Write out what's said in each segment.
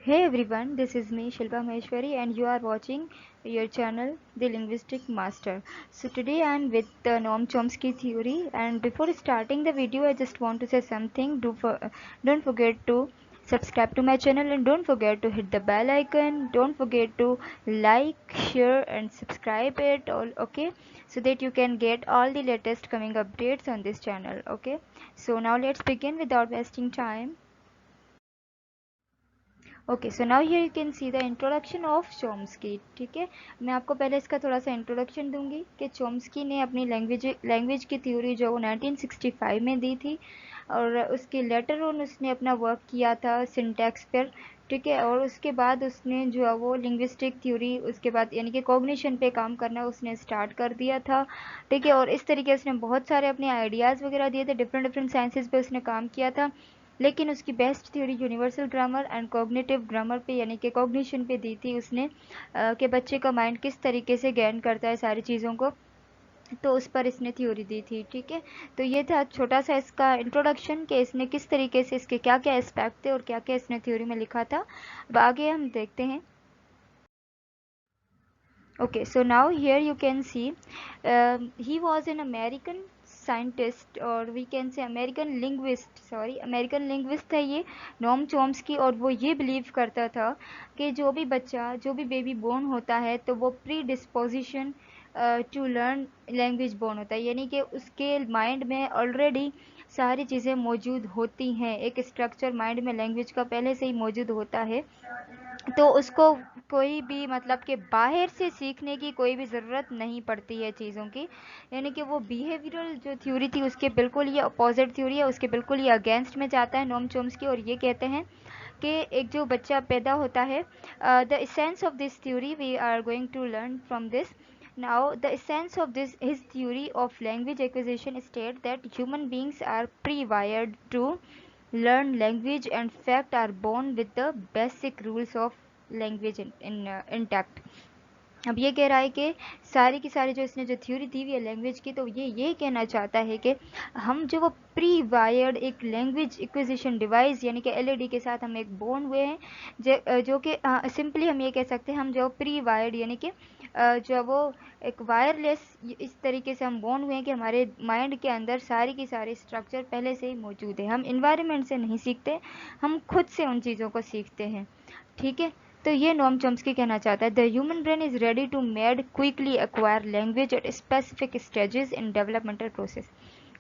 Hey everyone, this is me Shilpa Maheshwari and you are watching your channel The Linguistic Master. So today I am with Noam Chomsky theory, and before starting the video I just want to say something. Don't forget to subscribe to my channel and don't forget to hit the bell icon. Don't forget to like, share and subscribe it all, okay, so that you can get all the latest coming updates on this channel. Okay, so now let's begin without wasting time. Okay so now here you can see the introduction of Chomsky. ठीक है, मैं आपको पहले इसका थोड़ा सा introduction दूंगी कि चॉम्स्की ने अपनी लैंग्वेज की थ्योरी जो वो 1965 में दी थी, और उसके लेटर ऑन उसने अपना वर्क किया था सिंटैक्स पर. ठीक है, और उसके बाद उसने जो है वो लिंग्विस्टिक थ्योरी, उसके बाद यानी कि कॉग्निशन पे काम करना उसने स्टार्ट कर दिया था. ठीक है, और इस तरीके से उसने बहुत सारे अपने आइडियाज़ वगैरह दिए थे, डिफरेंट डिफरेंट साइंसेस पे उसने काम किया था. लेकिन उसकी best theory universal grammar and cognitive grammar पे यानी कि कॉग्निशन पे दी थी उसने, कि बच्चे का माइंड किस तरीके से गैन करता है सारी चीज़ों को, तो उस पर इसने थ्योरी दी थी. ठीक है, तो ये था छोटा सा इसका इंट्रोडक्शन कि इसने किस तरीके से, इसके क्या क्या एस्पेक्ट थे और क्या क्या इसने थ्योरी में लिखा था. अब आगे हम देखते हैं. Okay, so now here you can see he was an American scientist, or we can say American linguist, sorry American linguist है ये नॉम चॉम्स्की. और वो ये बिलीव करता था कि जो भी बच्चा, जो भी बेबी बोर्न होता है तो वो predisposition to learn language born होता है, यानी कि उसके माइंड में ऑलरेडी सारी चीज़ें मौजूद होती हैं, एक स्ट्रक्चर माइंड में लैंग्वेज का पहले से ही मौजूद होता है. तो उसको कोई भी मतलब कि बाहर से सीखने की कोई भी ज़रूरत नहीं पड़ती है चीज़ों की. यानी कि वो बिहेवियरल जो थ्योरी थी उसके बिल्कुल ये अपोजिट थ्योरी है, उसके बिल्कुल ये अगेंस्ट में जाता है नोम चोम्स्की. और ये कहते हैं कि एक जो बच्चा पैदा होता है, the essence of this theory we are going to learn from this. Now, the essence of his theory of language acquisition state that human beings are pre-wired to learn language and fact are born with the basic rules of language intact. अब ये कह रहा है कि सारी की सारी जो इसने जो थ्योरी दी हुई है लैंग्वेज की, तो ये कहना चाहता है कि हम जो वो प्री वायर्ड एक लैंग्वेज एक्विजिशन डिवाइस यानी कि एलईडी के साथ हम एक बोर्न हुए हैं, जो कि सिंपली हम ये कह सकते हैं हम जो प्री वायर्ड यानी कि जो वो एक वायरलेस इस तरीके से हम बोर्न हुए हैं कि हमारे माइंड के अंदर सारी की सारी स्ट्रक्चर पहले से ही मौजूद है. हम इन्वायरमेंट से नहीं सीखते, हम खुद से उन चीज़ों को सीखते हैं. ठीक है, तो ये नोम चॉम्स्की कहना चाहता है the human brain is ready to made quickly acquire language at specific stages in developmental process.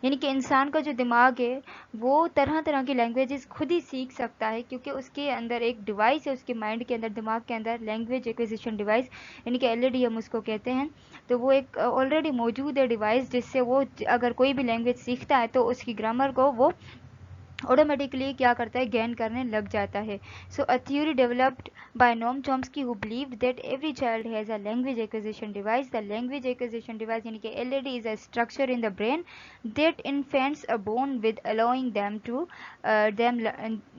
यानी कि इंसान का जो दिमाग है वो तरह तरह की लैंग्वेजेस खुद ही सीख सकता है, क्योंकि उसके अंदर एक डिवाइस है, उसके माइंड के अंदर, दिमाग के अंदर लैंग्वेज एक्विजिशन डिवाइस यानी कि एलईडी हम उसको कहते हैं. तो वो एक ऑलरेडी मौजूद है डिवाइस, जिससे वो अगर कोई भी लैंग्वेज सीखता है तो उसकी ग्रामर को वो ऑटोमेटिकली क्या करता है, गेन करने लग जाता है. So a theory developed by Noam Chomsky who believed that every child has a language acquisition device. The language acquisition device यानी कि LED is a structure in the brain that infants are born with allowing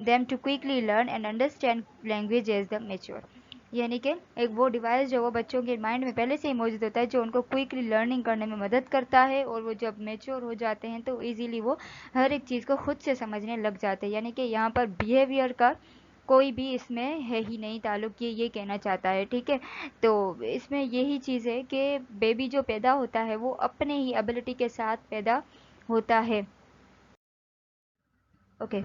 them to quickly learn and understand language as the mature. यानी कि एक वो device जो वो बच्चों के माइंड में पहले से ही मौजूद होता है, जो उनको क्विकली लर्निंग करने में मदद करता है, और वो जब मेच्योर हो जाते हैं तो इजीली वो हर एक चीज़ को खुद से समझने लग जाते हैं. यानी कि यहाँ पर बिहेवियर का कोई भी इसमें है ही नहीं ताल्लुक, ये कहना चाहता है. ठीक है, तो इसमें यही चीज़ है कि बेबी जो पैदा होता है वो अपने ही एबिलिटी के साथ पैदा होता है. Okay,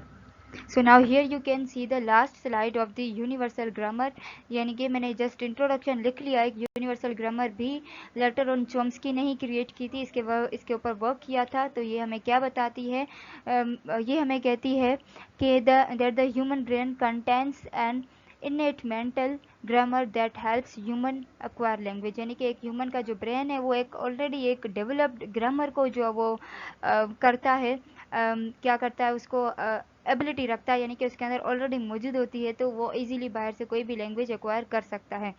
so now here you can see the last slide of the universal grammar. यानी कि मैंने जस्ट इंट्रोडक्शन लिख लिया. एक यूनिवर्सल ग्रामर भी लेटर ऑन चॉम्स्की ने ही क्रिएट की थी, इसके ऊपर वर्क किया था. तो ये हमें क्या बताती है, ये हमें कहती है कि that the human brain contains an innate mental grammar that helps human acquire language. यानी कि एक ह्यूमन का जो ब्रेन है वो एक ऑलरेडी एक डेवलप्ड ग्रामर को जो वो करता है, क्या करता है, उसको एबिलिटी रखता है, यानी कि उसके अंदर ऑलरेडी मौजूद होती है, तो वो इजीली बाहर से कोई भी लैंग्वेज एक्वायर कर सकता है.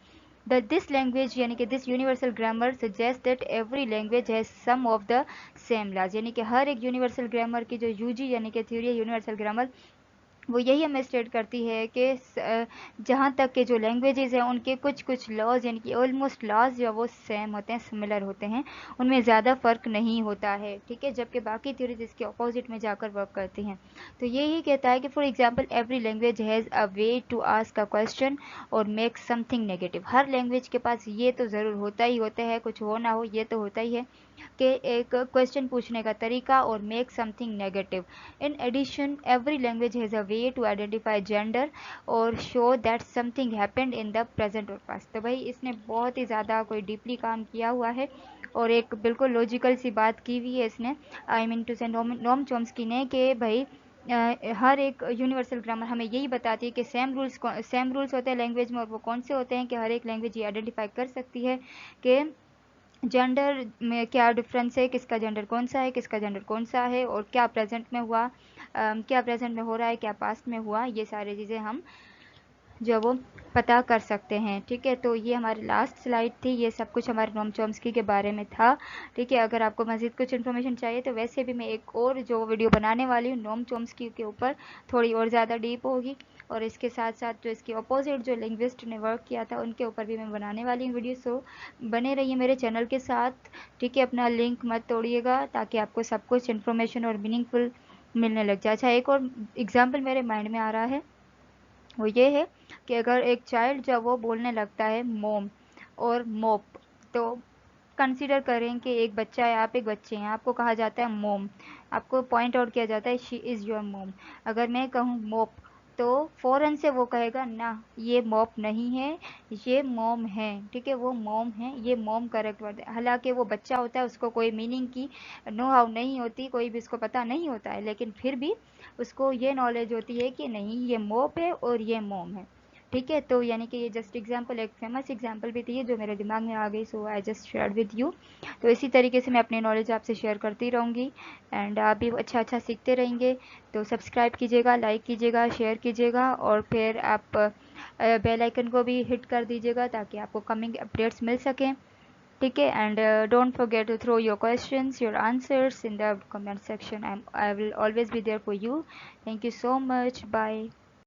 दिस लैंग्वेज यानी कि this universal grammar suggest that every language has some of the same laws. यानी कि हर एक यूनिवर्सल ग्रामर की जो यूजी यानी कि थ्योरी है यूनिवर्सल ग्रामर, वो यही हमें स्टेट करती है कि जहाँ तक के जो लैंग्वेजेस हैं उनके कुछ कुछ लॉज यानी कि ऑलमोस्ट लॉज जो वो सेम होते हैं, सिमिलर होते हैं, उनमें ज़्यादा फ़र्क नहीं होता है, ठीक है, जबकि बाकी थ्योरीज इसके अपोजिट में जाकर वर्क करती हैं। तो यही कहता है कि for example every language has a way to ask a question और मेक समथिंग नेगेटिव। हर लैंग्वेज के पास ये तो ज़रूर होता ही होता है, कुछ हो ना हो ये तो होता ही है कि एक क्वेश्चन पूछने का तरीका और make something negative. In addition every language has a way to identify gender और show that something happened in the present और पास्ट। तो भाई इसने बहुत ही ज़्यादा कोई डीपली काम किया हुआ है और एक बिल्कुल लॉजिकल सी बात की हुई है इसने, आई मीन टू से नोम चॉम्स्की ने, कि भाई हर एक यूनिवर्सल ग्रामर हमें यही बताती है कि सेम रूल्स होते हैं लैंग्वेज में, और वो कौन से होते हैं कि हर एक लैंग्वेज ये आइडेंटिफाई कर सकती है कि जेंडर में क्या डिफरेंस है, किसका जेंडर कौन सा है, किसका जेंडर कौन सा है, और क्या प्रेजेंट में हुआ, क्या प्रेजेंट में हो रहा है, क्या पास्ट में हुआ, ये सारी चीज़ें हम जो वो पता कर सकते हैं, ठीक है। तो ये हमारी लास्ट स्लाइड थी, ये सब कुछ हमारे नोम चॉम्स्की के बारे में था, ठीक है। अगर आपको मज़ीद कुछ इन्फॉर्मेशन चाहिए तो वैसे भी मैं एक और जो वीडियो बनाने वाली हूँ नोम चॉम्स्की के ऊपर, थोड़ी और ज़्यादा डीप होगी, और इसके साथ साथ जो इसके अपोजिट जो लिंग्विस्ट ने वर्क किया था उनके ऊपर भी मैं बनाने वाली हूँ वीडियो। सो बने रहिए मेरे चैनल के साथ, ठीक है। अपना लिंक मत तोड़िएगा ताकि आपको सब कुछ इन्फॉर्मेशन और मीनिंगफुल मिलने लग जाए। अच्छा, एक और एग्जाम्पल मेरे माइंड में आ रहा है, वो ये है कि अगर एक चाइल्ड जब वो बोलने लगता है मोम और मोप, तो कंसीडर करें कि एक बच्चा है, आप एक बच्चे हैं, आपको कहा जाता है मोम, आपको पॉइंट आउट किया जाता है शी इज़ योर मोम। अगर मैं कहूँ मोप तो फ़ौरन से वो कहेगा ना ये मोप नहीं है, ये मोम है, ठीक है, वो मोम है, ये मोम करेक्ट वर्ड है। हालांकि वो बच्चा होता है, उसको कोई मीनिंग की नो हाउ नहीं होती, कोई भी उसको पता नहीं होता है, लेकिन फिर भी उसको ये नॉलेज होती है कि नहीं ये मोप है और ये मोम है, ठीक है। तो यानी कि ये जस्ट एग्जांपल, एक फेमस एग्जांपल भी थी जो मेरे दिमाग में आ गई, so I just share with you. तो इसी तरीके से मैं अपनी नॉलेज आपसे शेयर करती रहूँगी एंड आप भी अच्छा अच्छा सीखते रहेंगे। तो सब्सक्राइब कीजिएगा, लाइक कीजिएगा, शेयर कीजिएगा, और फिर आप बेल आइकन को भी हिट कर दीजिएगा ताकि आपको कमिंग अपडेट्स मिल सकें, ठीक है। And don't forget to throw your questions, your answers in the comment section. I will always be there for you. Thank you so much, bye.